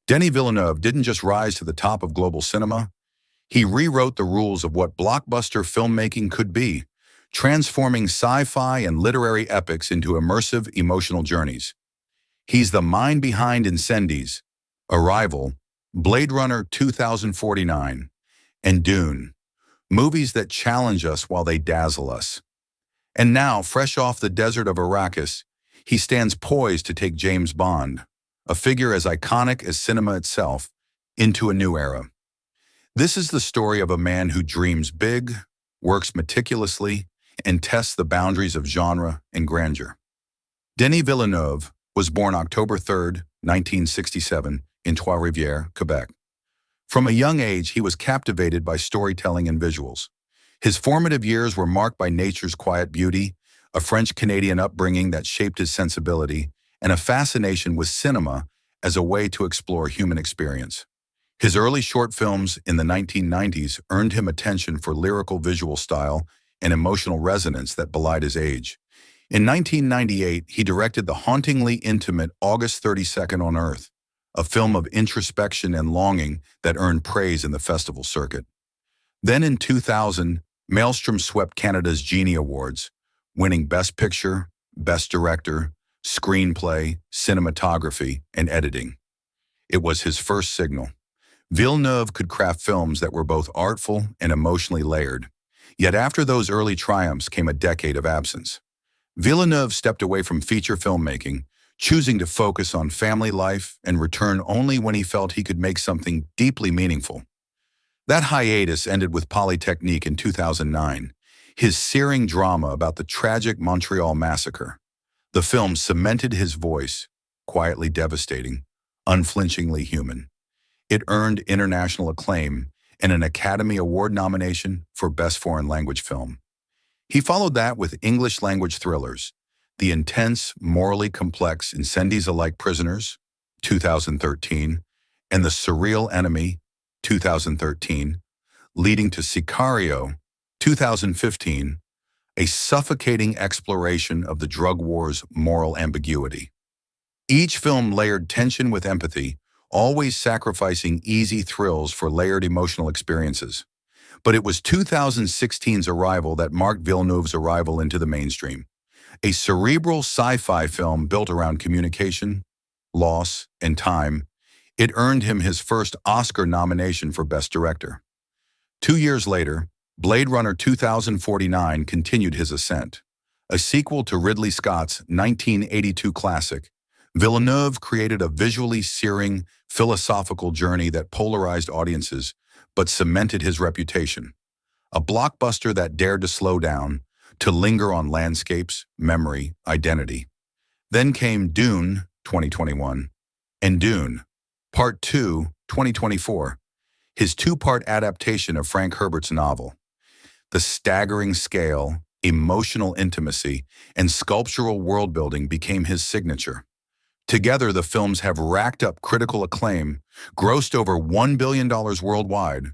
Denis Villeneuve didn't just rise to the top of global cinema, he rewrote the rules of what blockbuster filmmaking could be, transforming sci-fi and literary epics into immersive emotional journeys. He's the mind behind Incendies, Arrival, Blade Runner 2049, and Dune, movies that challenge us while they dazzle us. And now, fresh off the desert of Arrakis, he stands poised to take James Bond, a figure as iconic as cinema itself, into a new era. This is the story of a man who dreams big, works meticulously, and tests the boundaries of genre and grandeur. Denis Villeneuve was born October 3, 1967, in Trois-Rivières, Quebec. From a young age, he was captivated by storytelling and visuals. His formative years were marked by nature's quiet beauty, a French-Canadian upbringing that shaped his sensibility, and a fascination with cinema as a way to explore human experience. His early short films in the 1990s earned him attention for lyrical visual style and emotional resonance that belied his age. In 1998, he directed the hauntingly intimate August 32nd on Earth, a film of introspection and longing that earned praise in the festival circuit. Then in 2000, Maelstrom swept Canada's Genie Awards, winning Best Picture, Best Director, Screenplay, Cinematography, and Editing. It was his first signal. Villeneuve could craft films that were both artful and emotionally layered. Yet after those early triumphs came a decade of absence. Villeneuve stepped away from feature filmmaking, choosing to focus on family life and return only when he felt he could make something deeply meaningful. That hiatus ended with Polytechnique in 2009, his searing drama about the tragic Montreal massacre. The film cemented his voice, quietly devastating, unflinchingly human. It earned international acclaim and an Academy Award nomination for Best Foreign Language Film. He followed that with English-language thrillers, the intense, morally complex Incendies-alike Prisoners, 2013, and The Surreal Enemy, 2013, leading to Sicario, 2015, a suffocating exploration of the drug war's moral ambiguity. Each film layered tension with empathy, always sacrificing easy thrills for layered emotional experiences. But it was 2016's Arrival that marked Villeneuve's arrival into the mainstream. A cerebral sci-fi film built around communication, loss, and time, it earned him his first Oscar nomination for Best Director. 2 years later, Blade Runner 2049 continued his ascent. A sequel to Ridley Scott's 1982 classic, Villeneuve created a visually searing, philosophical journey that polarized audiences but cemented his reputation. A blockbuster that dared to slow down, to linger on landscapes, memory, identity. Then came Dune, 2021, and Dune, Part 2, 2024, his two-part adaptation of Frank Herbert's novel. The staggering scale, emotional intimacy, and sculptural world-building became his signature. Together, the films have racked up critical acclaim, grossed over $1 billion worldwide,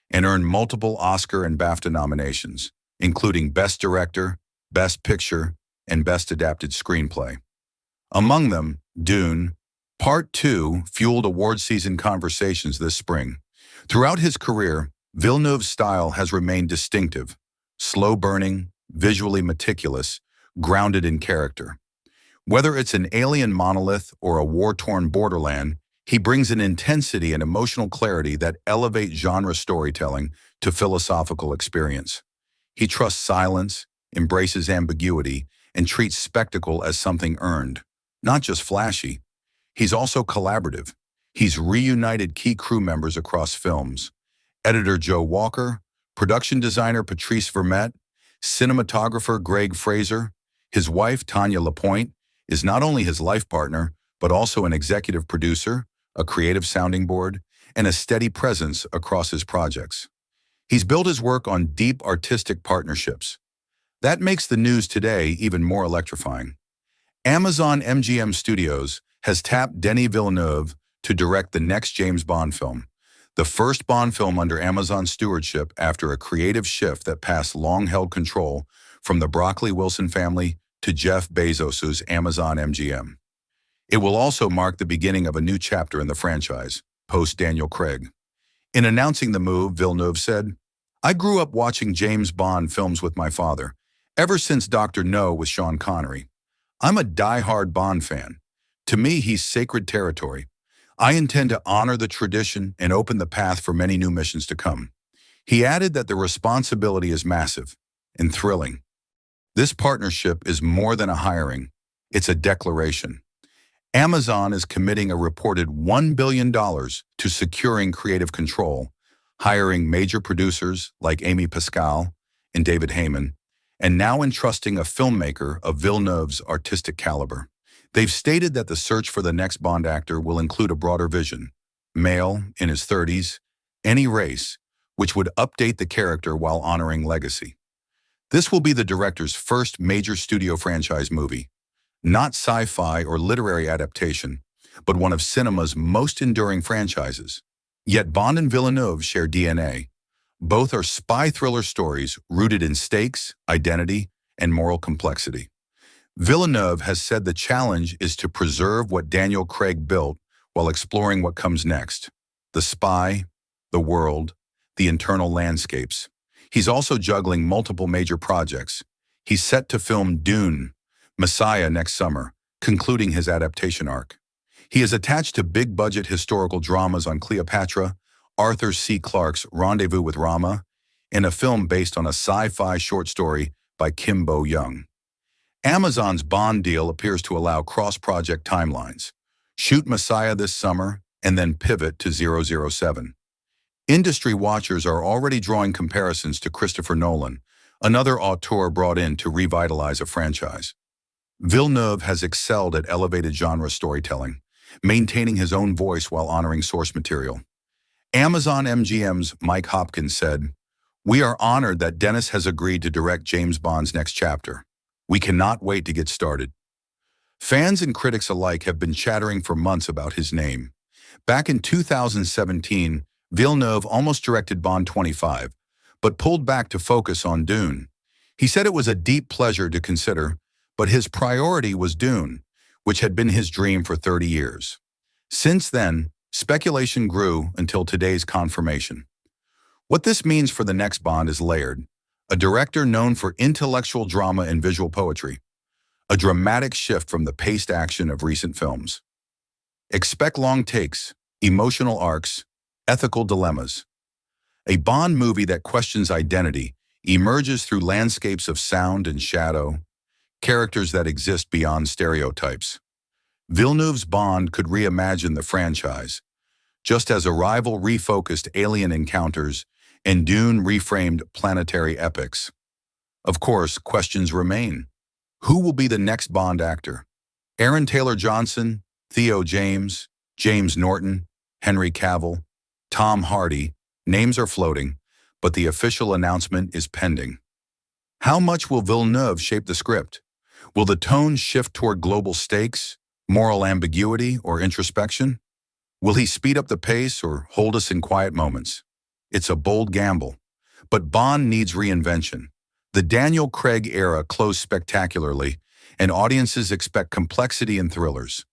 and earned multiple Oscar and BAFTA nominations, including Best Director, Best Picture, and Best Adapted Screenplay. Among them, Dune, Part 2 fueled award season conversations this spring. Throughout his career, Villeneuve's style has remained distinctive, slow-burning, visually meticulous, grounded in character. Whether it's an alien monolith or a war-torn borderland, he brings an intensity and emotional clarity that elevate genre storytelling to philosophical experience. He trusts silence, embraces ambiguity, and treats spectacle as something earned, not just flashy. He's also collaborative. He's reunited key crew members across films. Editor Joe Walker, production designer Patrice Vermette, cinematographer Greg Fraser. His wife, Tanya Lapointe, is not only his life partner, but also an executive producer, a creative sounding board, and a steady presence across his projects. He's built his work on deep artistic partnerships. That makes the news today even more electrifying. Amazon MGM Studios has tapped Denis Villeneuve to direct the next James Bond film, the first Bond film under Amazon stewardship after a creative shift that passed long-held control from the Broccoli Wilson family to Jeff Bezos's Amazon MGM. It will also mark the beginning of a new chapter in the franchise, post-Daniel Craig. In announcing the move, Villeneuve said, "I grew up watching James Bond films with my father, ever since Dr. No with Sean Connery. I'm a die-hard Bond fan. To me, he's sacred territory. I intend to honor the tradition and open the path for many new missions to come." He added that the responsibility is massive and thrilling. This partnership is more than a hiring, it's a declaration. Amazon is committing a reported $1 billion to securing creative control, hiring major producers like Amy Pascal and David Heyman, and now entrusting a filmmaker of Villeneuve's artistic caliber. They've stated that the search for the next Bond actor will include a broader vision, male, in his 30s, any race, which would update the character while honoring legacy. This will be the director's first major studio franchise movie, not sci-fi or literary adaptation, but one of cinema's most enduring franchises. Yet Bond and Villeneuve share DNA. Both are spy thriller stories rooted in stakes, identity, and moral complexity. Villeneuve has said the challenge is to preserve what Daniel Craig built while exploring what comes next: the spy, the world, the internal landscapes. He's also juggling multiple major projects. He's set to film Dune, Messiah next summer, concluding his adaptation arc. He is attached to big-budget historical dramas on Cleopatra, Arthur C. Clarke's Rendezvous with Rama, and a film based on a sci-fi short story by Kim Bo-young. Amazon's Bond deal appears to allow cross-project timelines. Shoot Messiah this summer, and then pivot to 007. Industry watchers are already drawing comparisons to Christopher Nolan, another auteur brought in to revitalize a franchise. Villeneuve has excelled at elevated genre storytelling, maintaining his own voice while honoring source material. Amazon MGM's Mike Hopkins said, "We are honored that Denis has agreed to direct James Bond's next chapter. We cannot wait to get started." Fans and critics alike have been chattering for months about his name. Back in 2017, Villeneuve almost directed Bond 25, but pulled back to focus on Dune. He said it was a deep pleasure to consider, but his priority was Dune, which had been his dream for 30 years. Since then, speculation grew until today's confirmation. What this means for the next Bond is layered. A director known for intellectual drama and visual poetry. A dramatic shift from the paced action of recent films. Expect long takes, emotional arcs, ethical dilemmas. A Bond movie that questions identity, emerges through landscapes of sound and shadow, characters that exist beyond stereotypes. Villeneuve's Bond could reimagine the franchise, just as Arrival refocused alien encounters and Dune reframed planetary epics. Of course, questions remain. Who will be the next Bond actor? Aaron Taylor Johnson, Theo James, James Norton, Henry Cavill, Tom Hardy. Names are floating, but the official announcement is pending. How much will Villeneuve shape the script? Will the tone shift toward global stakes, moral ambiguity, or introspection? Will he speed up the pace or hold us in quiet moments? It's a bold gamble, but Bond needs reinvention. The Daniel Craig era closed spectacularly, and audiences expect complexity in thrillers.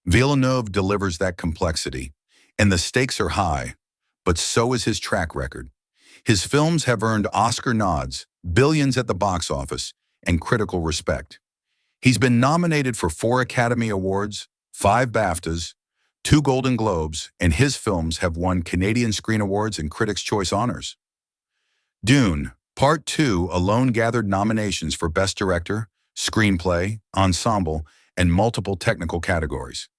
Villeneuve delivers that complexity, and the stakes are high, but so is his track record. His films have earned Oscar nods, billions at the box office, and critical respect. He's been nominated for 4 Academy Awards, 5 BAFTAs, 2 Golden Globes, and his films have won Canadian Screen Awards and Critics' Choice honors. Dune, Part 2 alone gathered nominations for Best Director, Screenplay, Ensemble, and multiple technical categories.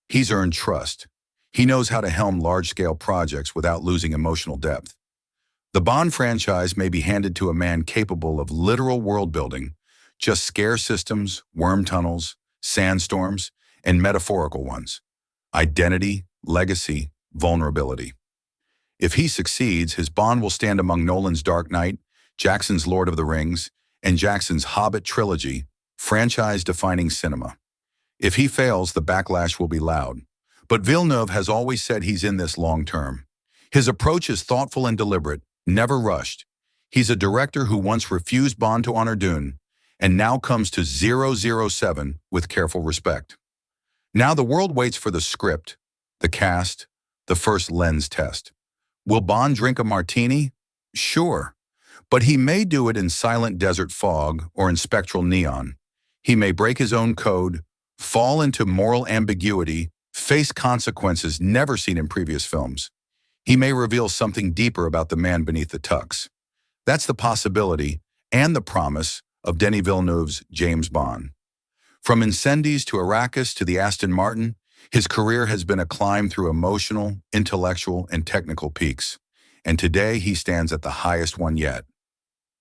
He's earned trust. He knows how to helm large-scale projects without losing emotional depth. The Bond franchise may be handed to a man capable of literal world-building, just scare systems, worm tunnels, sandstorms, and metaphorical ones. Identity, legacy, vulnerability. If he succeeds, his Bond will stand among Nolan's Dark Knight, Jackson's Lord of the Rings, and Jackson's Hobbit trilogy, franchise-defining cinema. If he fails, the backlash will be loud. But Villeneuve has always said he's in this long-term. His approach is thoughtful and deliberate, never rushed. He's a director who once refused Bond to honor Dune, and now comes to 007 with careful respect. Now the world waits for the script, the cast, the first lens test. Will Bond drink a martini? Sure. But he may do it in silent desert fog or in spectral neon. He may break his own code, fall into moral ambiguity, face consequences never seen in previous films. He may reveal something deeper about the man beneath the tux. That's the possibility and the promise of Denis Villeneuve's James Bond. From Incendies to Arrakis to the Aston Martin, his career has been a climb through emotional, intellectual, and technical peaks. And today he stands at the highest one yet.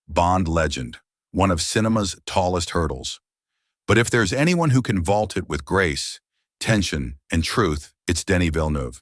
Bond legend, one of cinema's tallest hurdles. But if there's anyone who can vault it with grace, tension, and truth, it's Denis Villeneuve.